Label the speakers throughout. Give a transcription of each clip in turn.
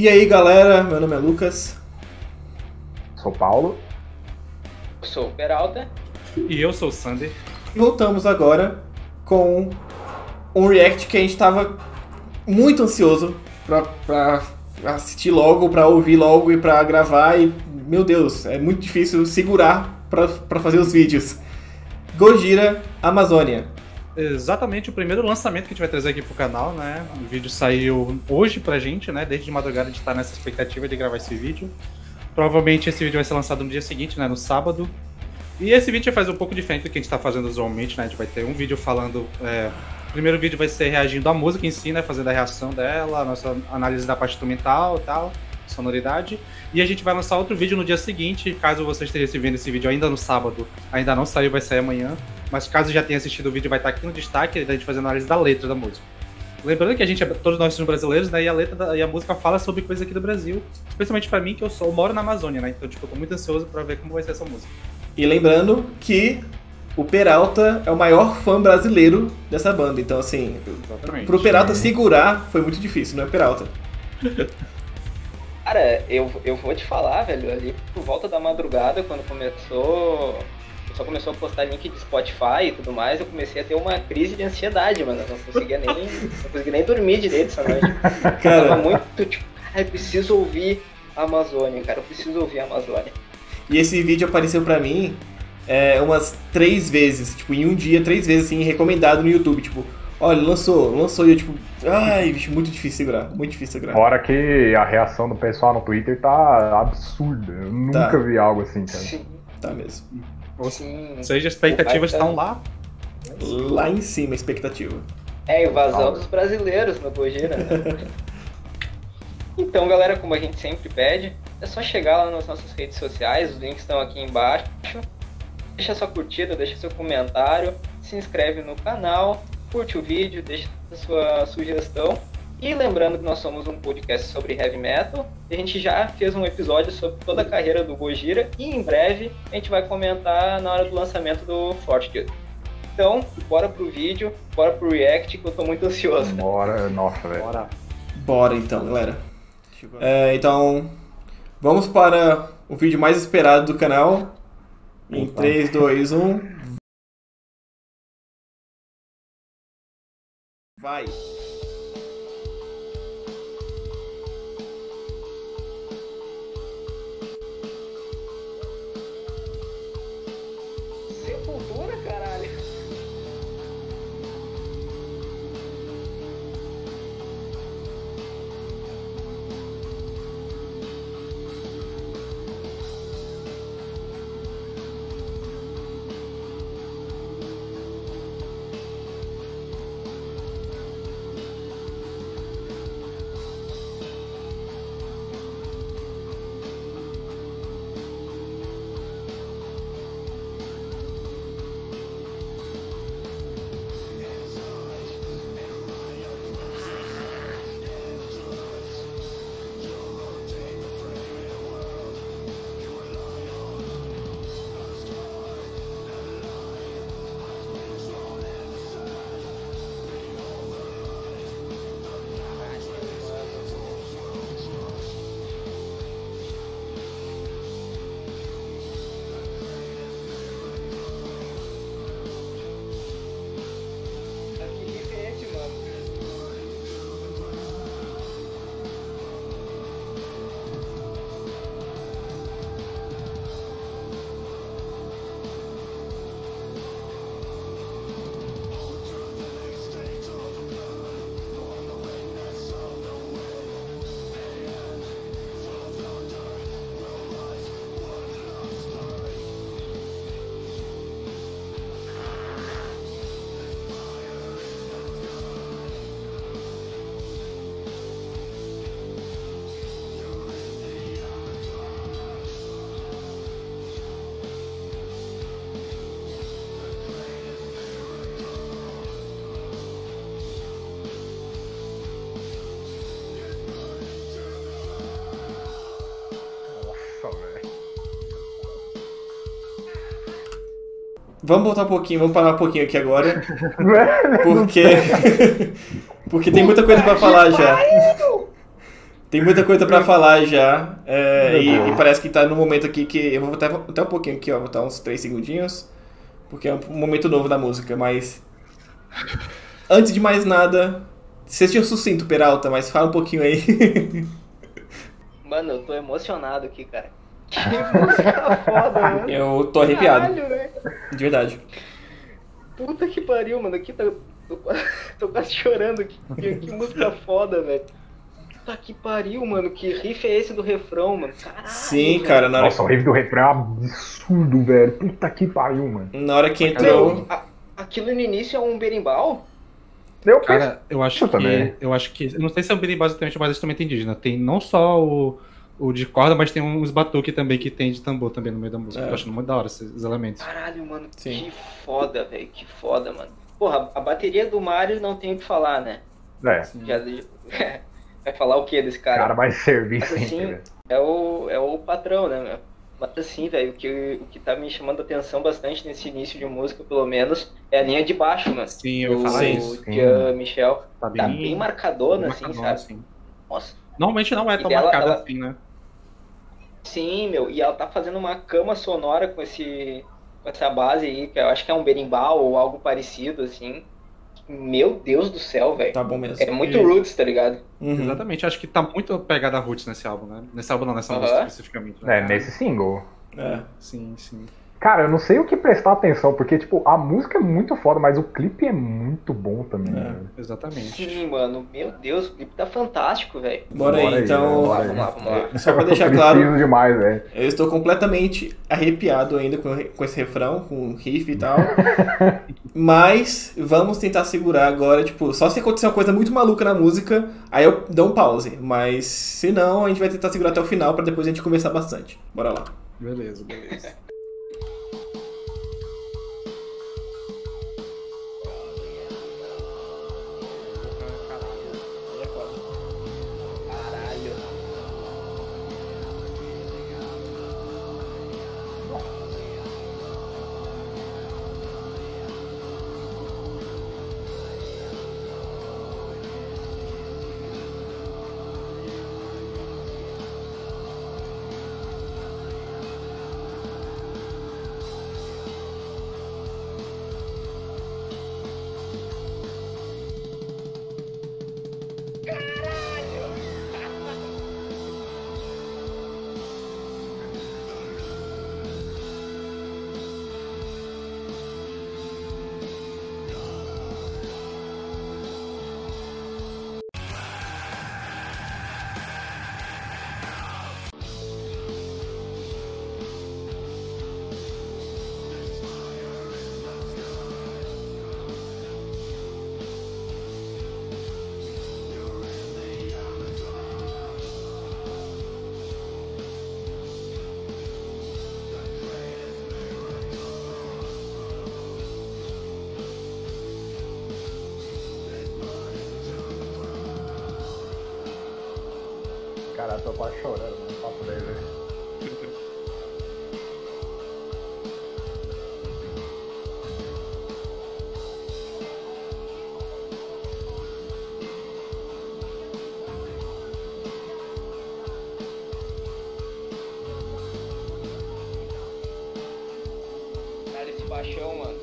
Speaker 1: E aí galera, meu nome é Lucas.
Speaker 2: Sou Paulo.
Speaker 3: Eu sou o Peralta.
Speaker 4: E eu sou o Sander.
Speaker 1: E voltamos agora com um react que a gente tava muito ansioso pra assistir logo, pra ouvir logo e pra gravar. E, meu Deus, é muito difícil segurar pra fazer os vídeos. Gojira Amazônia.
Speaker 4: Exatamente o primeiro lançamento que a gente vai trazer aqui pro canal, né? O vídeo saiu hoje pra gente, né? Desde de madrugada a gente tá nessa expectativa de gravar esse vídeo. Provavelmente esse vídeo vai ser lançado no dia seguinte, né? No sábado. E esse vídeo vai fazer um pouco diferente do que a gente tá fazendo usualmente, né? A gente vai ter um vídeo falando... O primeiro vídeo vai ser reagindo à música em si, né? Fazendo a reação dela, a nossa análise da parte instrumental e tal, sonoridade. E a gente vai lançar outro vídeo no dia seguinte, caso você esteja vendo esse vídeo ainda no sábado. Ainda não saiu, vai sair amanhã. Mas caso já tenha assistido o vídeo, vai estar aqui no destaque, da gente fazendo análise da letra da música. Lembrando que todos nós somos brasileiros, né? E a letra e a música fala sobre coisas aqui do Brasil. Especialmente pra mim, que eu moro na Amazônia, né? Então, tipo, eu tô muito ansioso pra ver como vai ser essa música.
Speaker 1: E lembrando que o Peralta é o maior fã brasileiro dessa banda. Então, assim,
Speaker 4: Exatamente.
Speaker 1: Pro Peralta segurar foi muito difícil, não é, Peralta?
Speaker 3: Cara, eu vou te falar, velho, ali por volta da madrugada, quando o pessoal começou a postar link de Spotify e tudo mais, eu comecei a ter uma crise de ansiedade, mano. Eu não conseguia nem dormir direito essa noite.
Speaker 1: Cara,
Speaker 3: Eu tava muito, tipo, cara, eu preciso ouvir a Amazônia, cara, eu preciso ouvir a Amazônia.
Speaker 1: E esse vídeo apareceu pra mim umas 3 vezes, tipo, em um dia, 3 vezes, assim, recomendado no YouTube, tipo, olha, lançou, e eu, tipo, ai, bicho, muito difícil segurar.
Speaker 2: Fora que a reação do pessoal no Twitter tá absurda. Eu nunca vi algo assim, cara.
Speaker 3: Sim,
Speaker 1: Tá mesmo.
Speaker 4: Ou
Speaker 3: sim.
Speaker 4: seja, as expectativas estão lá.
Speaker 1: Lá em cima a expectativa.
Speaker 3: É, invasão dos brasileiros no Gojira, né? Então, galera, como a gente sempre pede, é só chegar lá nas nossas redes sociais, os links estão aqui embaixo. Deixa sua curtida, deixa seu comentário, se inscreve no canal, curte o vídeo, deixa a sua sugestão. E lembrando que nós somos um podcast sobre heavy metal, a gente já fez um episódio sobre toda a carreira do Gojira e em breve a gente vai comentar na hora do lançamento do Fortitude. Então, bora pro vídeo, bora pro react, que eu tô muito ansioso.
Speaker 2: Bora, nossa, velho.
Speaker 1: Bora então, galera. Então, vamos para o vídeo mais esperado do canal. Em 3, 2, 1. Vai!
Speaker 3: Sepultura, caralho. Que riff é esse, mano?
Speaker 2: Nossa, velho.
Speaker 1: Vamos voltar um pouquinho, vamos parar um pouquinho aqui agora. Porque. Porque tem muita coisa pra falar já. Tem muita coisa pra falar já. E parece que tá no momento aqui que... Eu vou botar até um pouquinho aqui, ó. Vou botar uns 3 segundinhos. Porque é um momento novo da música, mas... Antes de mais nada... Vocês tinham sucinto, Peralta, mas fala um pouquinho aí.
Speaker 3: Mano, eu tô emocionado aqui, cara. Que música foda, mano.
Speaker 1: Eu tô arrepiado.
Speaker 3: Caralho, velho.
Speaker 1: De verdade.
Speaker 3: Puta que pariu, mano. Aqui tô quase chorando. Que música foda, velho. Puta que pariu, mano. Que riff é esse do refrão, mano? Caralho.
Speaker 1: Sim,
Speaker 3: velho.
Speaker 1: cara.
Speaker 2: Nossa, o riff do refrão é um absurdo, velho. Puta que pariu, mano.
Speaker 1: Na hora que entrou...
Speaker 3: Meu, aquilo no início é um berimbau?
Speaker 4: Cara, eu acho
Speaker 2: também.
Speaker 4: Eu não sei se é um berimbau exatamente, mas instrumento indígena. Tem não só o de corda, mas tem uns batuque também que tem de tambor também no meio da música. Eu acho muito da hora esses elementos.
Speaker 3: Caralho, mano.
Speaker 1: Sim.
Speaker 3: Que foda, velho. Que foda, mano. Porra, a bateria do Mario não tem o que falar, né? Já... Vai falar o que desse
Speaker 2: O
Speaker 3: cara?
Speaker 2: cara vai servir
Speaker 3: Mas
Speaker 2: sempre,
Speaker 3: assim,
Speaker 2: velho.
Speaker 3: é o patrão, né, meu? Mas assim, velho, o que tá me chamando a atenção bastante nesse início de música, pelo menos, é a linha de baixo, mano.
Speaker 4: Sim, eu ia falar isso.
Speaker 3: O Jean Michel. Tá bem marcadona, assim, sabe?
Speaker 4: Assim.
Speaker 3: Nossa.
Speaker 4: Normalmente não é tão
Speaker 3: dela,
Speaker 4: marcada assim, né?
Speaker 3: Sim, meu. E ela tá fazendo uma cama sonora com essa base aí, que eu acho que é um berimbau ou algo parecido, assim. Meu Deus do céu, velho.
Speaker 1: Tá bom mesmo.
Speaker 3: É muito roots, tá ligado?
Speaker 1: Uhum.
Speaker 4: Exatamente, acho que tá muito pegada a roots nesse álbum, né? Nesse álbum não, nessa música especificamente. Né?
Speaker 2: Nesse single.
Speaker 4: Sim, sim.
Speaker 2: Cara, eu não sei o que prestar atenção, porque, tipo, a música é muito foda, mas o clipe é muito bom também, velho.
Speaker 4: Exatamente.
Speaker 3: Sim, mano. Meu Deus, o clipe tá fantástico, velho.
Speaker 1: Bora aí, então.
Speaker 3: Vamos lá.
Speaker 1: Só pra deixar
Speaker 2: Eu
Speaker 1: claro,
Speaker 2: preciso demais, velho.
Speaker 1: eu estou completamente arrepiado ainda com esse refrão, com o riff e tal. Mas vamos tentar segurar agora, tipo, só se acontecer uma coisa muito maluca na música, aí eu dou um pause. Mas se não, a gente vai tentar segurar até o final pra depois a gente conversar bastante. Bora lá.
Speaker 4: Beleza.
Speaker 3: Caralho.
Speaker 2: Cara, eu tô quase chorando, não papo daí, velho.
Speaker 3: Cara, esse baixão, mano.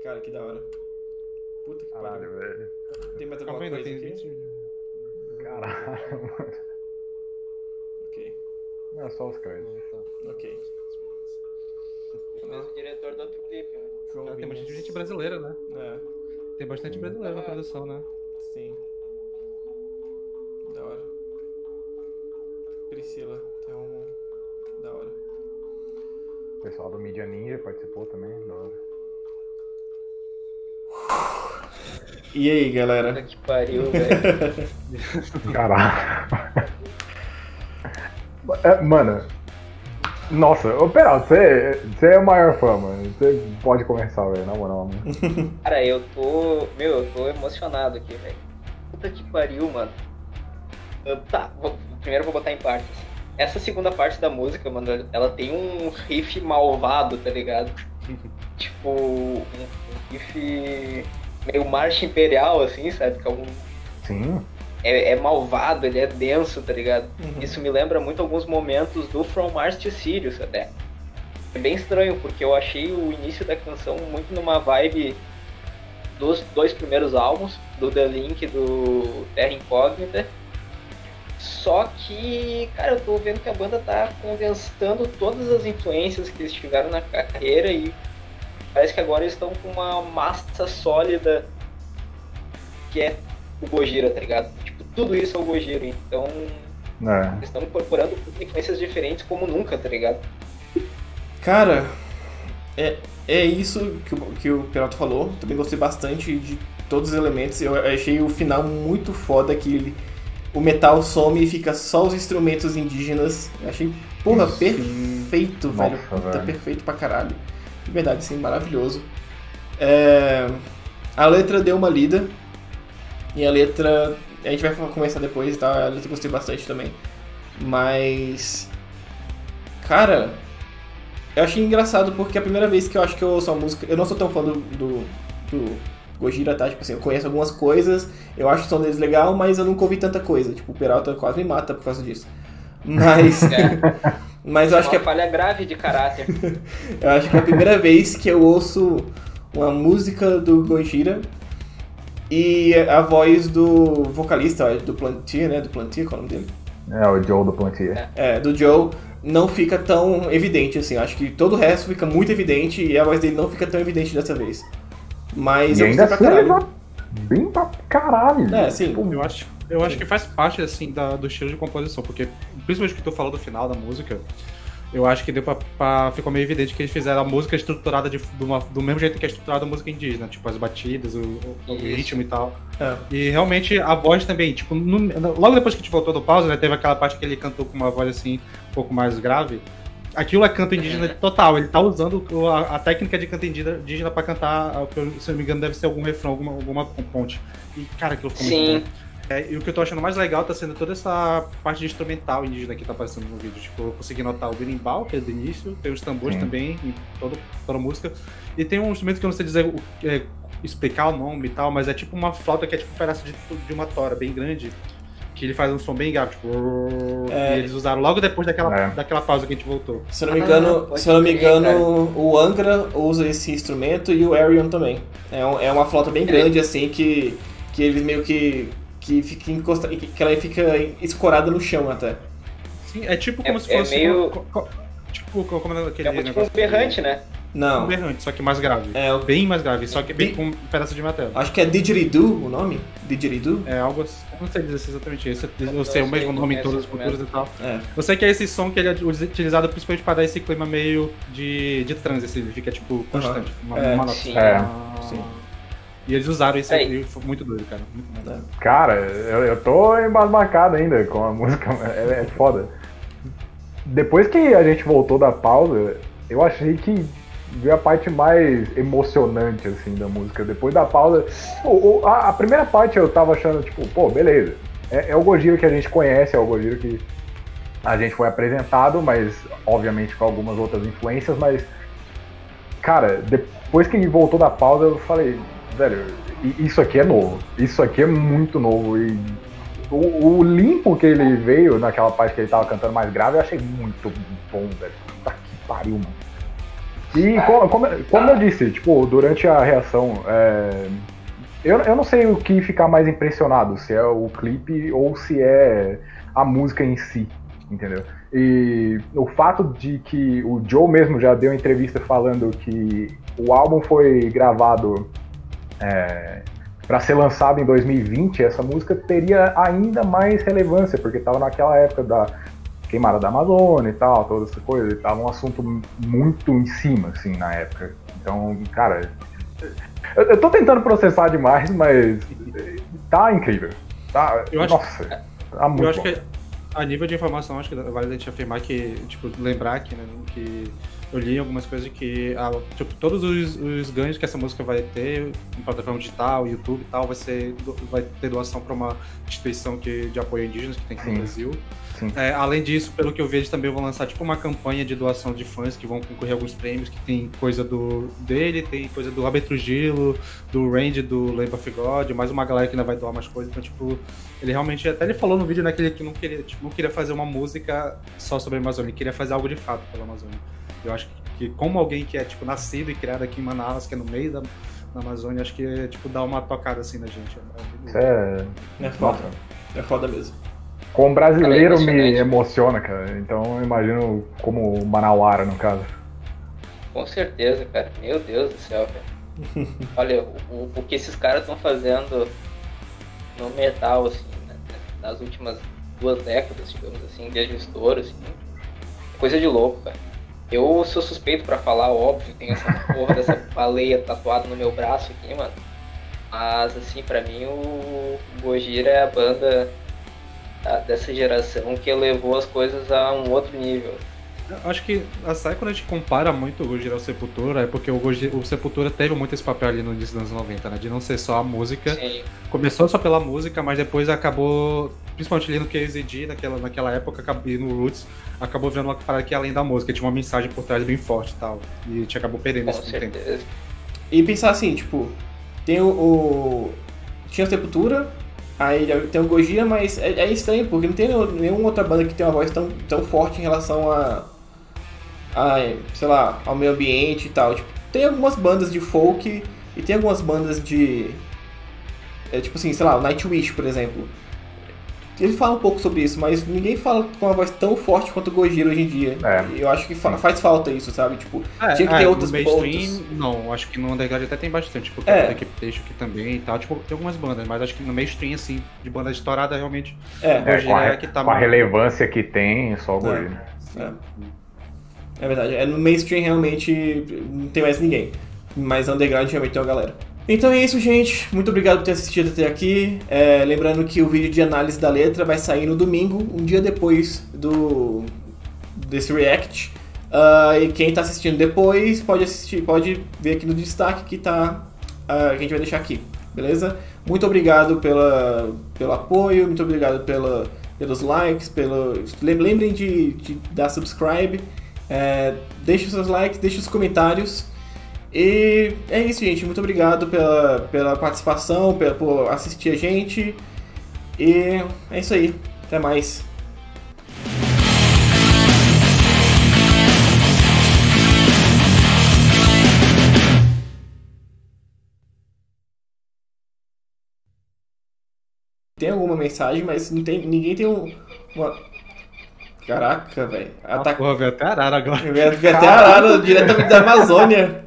Speaker 1: Cara, que da hora. Puta que
Speaker 2: Caralho,
Speaker 1: pariu.
Speaker 2: velho.
Speaker 1: Tem mais
Speaker 4: Tá
Speaker 1: alguma
Speaker 4: vendo?
Speaker 1: coisa
Speaker 4: Tem
Speaker 1: aqui?
Speaker 4: 20...
Speaker 2: Caralho, mano.
Speaker 1: Ok.
Speaker 2: Não, é só os créditos.
Speaker 1: Ok.
Speaker 3: O mesmo diretor do outro clipe, né?
Speaker 1: João
Speaker 4: Tem bastante
Speaker 1: Vinhas.
Speaker 4: gente brasileira, né?
Speaker 1: É,
Speaker 4: Tem bastante brasileiro na produção, né?
Speaker 1: sim. Da hora. Priscila, tem um... Da hora.
Speaker 2: O pessoal do Media Ninja participou também, da hora.
Speaker 1: E aí, galera?
Speaker 3: Puta que pariu, velho.
Speaker 2: Caralho. Mano, nossa, ô Peralta, você é o maior fã, mano. Você pode começar, velho, na moral, mano.
Speaker 3: Cara, eu tô emocionado aqui, velho. Puta que pariu, mano. Tá, primeiro eu vou botar em partes. Essa segunda parte da música, mano, ela tem um riff malvado, tá ligado? Tipo, um riff meio marcha imperial, assim, sabe? Que é um...
Speaker 2: Sim.
Speaker 3: É malvado, ele é denso, tá ligado? Isso me lembra muito alguns momentos do From Mars to Sirius, até. É bem estranho, porque eu achei o início da canção muito numa vibe dos 2 primeiros álbuns, do The Link e do Terra Incógnita. Só que, cara, eu tô vendo que a banda tá condensando todas as influências que eles tiveram na carreira e parece que agora eles estão com uma massa sólida que é o Gojira, tá ligado? Tipo, tudo isso é o Gojira, então eles estão incorporando influências diferentes como nunca, tá ligado?
Speaker 1: Cara, é isso que o Peralta falou. Também gostei bastante de todos os elementos. Eu achei o final muito foda, que o metal some e fica só os instrumentos indígenas. Eu achei, porra, perfeito, velho. Puta, perfeito pra caralho. De verdade, sim, maravilhoso. A letra deu uma lida. E a letra, a gente vai começar depois, tá? A letra eu gostei bastante também. Mas, cara, eu achei engraçado porque a primeira vez que eu acho que eu ouço a música... Eu não sou tão fã do Gojira, tá? Tipo assim, eu conheço algumas coisas, eu acho o som deles legal, mas eu nunca ouvi tanta coisa. Tipo, o Peralta quase me mata por causa disso. Mas... Mas eu acho que é
Speaker 3: uma falha grave de caráter.
Speaker 1: Eu acho que é a primeira vez que eu ouço uma música do Gojira e a voz do vocalista, do Plantier, né? Do Plantier, qual é o nome dele?
Speaker 2: É, o Joe do Plantier.
Speaker 1: Do Joe, não fica tão evidente, assim. Acho que todo o resto fica muito evidente e a voz dele não fica tão evidente dessa vez. Mas
Speaker 2: e
Speaker 1: eu
Speaker 2: ainda
Speaker 1: gostei pra caralho.
Speaker 2: Bem pra caralho.
Speaker 1: Sim.
Speaker 4: Eu acho que faz parte, assim, do estilo de composição, porque, principalmente o que tu falou do final da música, eu acho que deu ficou meio evidente que eles fizeram a música estruturada do mesmo jeito que é estruturada a música indígena, tipo, as batidas, o ritmo e tal. E realmente a voz também, tipo, logo depois que a gente voltou do pause, né, teve aquela parte que ele cantou com uma voz, assim, um pouco mais grave. Aquilo é canto indígena total, ele tá usando a técnica de canto indígena pra cantar, se não me engano, deve ser algum refrão, alguma ponte. E, cara, aquilo ficou muito bom. E o que eu tô achando mais legal tá sendo toda essa parte de instrumental indígena que tá aparecendo no vídeo. Tipo, eu consegui notar o berimbau, que é do início, tem os tambores também, em toda a música. E tem um instrumento que eu não sei dizer, explicar o nome e tal, mas é tipo uma flauta que é tipo um pedaço de uma tora bem grande, que ele faz um som bem grave, tipo... E eles usaram logo depois daquela pausa que a gente voltou.
Speaker 1: Se eu não me engano, o Angra usa esse instrumento e o Arion também. É uma flauta bem grande, assim, que eles meio que fica encostada, que ela fica escorada no chão até.
Speaker 4: Sim, é tipo como se fosse...
Speaker 3: meio...
Speaker 4: Tipo, como é aquele
Speaker 3: negócio...
Speaker 4: tipo
Speaker 3: um berrante, né?
Speaker 1: Não.
Speaker 4: Um berrante, só que mais grave. Bem mais grave, só que bem com um pedaço de matéria.
Speaker 1: Acho que é didgeridoo o nome? Didgeridoo?
Speaker 4: É algo assim, não sei dizer exatamente isso. Eu sei o mesmo nome em todas as culturas e tal. Eu sei que é esse som que ele é utilizado principalmente para dar esse clima meio de transe, assim, ele fica tipo constante. Uma nota. Sim. E eles usaram isso aí, foi muito doido, cara. Muito bom.
Speaker 2: Cara, eu tô embasbacado ainda com a música, é foda. Depois que a gente voltou da pausa, eu achei que veio a parte mais emocionante, assim, da música. Depois da pausa, a primeira parte eu tava achando, tipo, pô, beleza. É o Gojira que a gente conhece, é o Gojira que a gente foi apresentado, mas obviamente com algumas outras influências, mas, cara, depois que ele voltou da pausa, eu falei... Velho, isso aqui é novo. Isso aqui é muito novo. E o limpo que ele veio naquela parte que ele tava cantando mais grave, eu achei muito bom, velho. Puta que pariu, mano. E como eu disse, tipo, durante a reação, eu não sei o que ficar mais impressionado, se é o clipe ou se é a música em si, entendeu? E o fato de que o Joe mesmo já deu entrevista falando que o álbum foi gravado para ser lançado em 2020, essa música teria ainda mais relevância, porque estava naquela época da queimada da Amazônia e tal, toda essa coisa, e tava um assunto muito em cima, assim, na época. Então, cara, Eu tô tentando processar demais, mas tá incrível. Tá, nossa, tá muito
Speaker 4: eu acho
Speaker 2: bom.
Speaker 4: que a nível de informação, acho que vale a gente afirmar que, tipo, lembrar que, né, que eu li algumas coisas que, tipo, todos os ganhos que essa música vai ter em plataforma digital, YouTube e tal, vai ter doação para uma instituição de apoio a indígenas que tem aqui no Brasil. Além disso, pelo que eu vejo, também vão lançar tipo uma campanha de doação de fãs que vão concorrer a alguns prêmios, que tem coisa dele, tem coisa do Robert Trujillo, do Randy, do Lamb of God, mais uma galera que ainda vai doar mais coisas. Então, tipo, ele realmente, até ele falou no vídeo, né, que ele não queria fazer uma música só sobre a Amazônia, ele queria fazer algo de fato pela Amazônia. Eu acho que como alguém que é, tipo, nascido e criado aqui em Manaus, que é no meio da Amazônia, acho que, tipo, dá uma tocada assim na gente.
Speaker 1: É foda. É foda mesmo.
Speaker 2: Como brasileiro me emociona, cara. Então eu imagino como manauara, no caso.
Speaker 3: Com certeza, cara. Meu Deus do céu, cara. Olha, o que esses caras estão fazendo no metal, assim, né, nas últimas 2 décadas, digamos assim, desde o estouro, assim, coisa de louco, cara. Eu sou suspeito pra falar, óbvio, tem essa porra dessa baleia tatuada no meu braço aqui, mano. Mas, assim, pra mim o Gojira é a banda dessa geração que elevou as coisas a um outro nível.
Speaker 4: Eu acho que sabe quando a gente compara muito o Gojira ao Sepultura, é porque o Sepultura teve muito esse papel ali no início dos anos 90, né? De não ser só a música.
Speaker 3: Sim.
Speaker 4: Começou só pela música, mas depois acabou, principalmente ali no KZD, naquela época, e no Roots, acabou virando uma parada que além da música, tinha uma mensagem por trás bem forte e tal. E a gente acabou perdendo isso com o tempo.
Speaker 1: E pensar assim, tipo, tem tinha a Sepultura, aí tem o Gojira, mas é estranho, porque não tem nenhuma outra banda que tem uma voz tão forte em relação sei lá, ao meio ambiente e tal. Tipo, tem algumas bandas de folk e tem algumas bandas de... tipo assim, sei lá, o Nightwish, por exemplo. Ele fala um pouco sobre isso, mas ninguém fala com uma voz tão forte quanto o Gojira hoje em dia. E eu acho que faz falta isso, sabe? Tipo, tinha que ter outras
Speaker 4: no mainstream, não, acho que no underground até tem bastante, porque tem Equipe Teixo aqui também e tal, tipo, tem algumas bandas, mas acho que no mainstream, assim, de banda estourada, realmente, o Gojira que tá
Speaker 2: com a relevância que tem, só o Gojira.
Speaker 1: É verdade, no mainstream realmente não tem mais ninguém, mas no underground realmente tem uma galera. Então é isso, gente. Muito obrigado por ter assistido até aqui. Lembrando que o vídeo de análise da letra vai sair no domingo, um dia depois desse react. E quem está assistindo depois pode ver aqui no destaque que que a gente vai deixar aqui, beleza? Muito obrigado pelo apoio, muito obrigado pelos likes, lembrem de dar subscribe, deixe os seus likes, deixe os comentários. E é isso, gente. Muito obrigado pela participação, por assistir a gente. E é isso aí. Até mais. Tem alguma mensagem, mas ninguém tem uma... Caraca, velho.
Speaker 4: Porra, veio até arara agora.
Speaker 1: Veio até arara diretamente da Amazônia.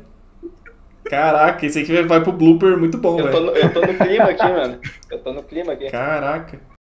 Speaker 1: Caraca, esse aqui vai pro blooper muito bom, velho.
Speaker 3: Eu tô no clima aqui, mano. Eu tô no clima aqui.
Speaker 1: Caraca.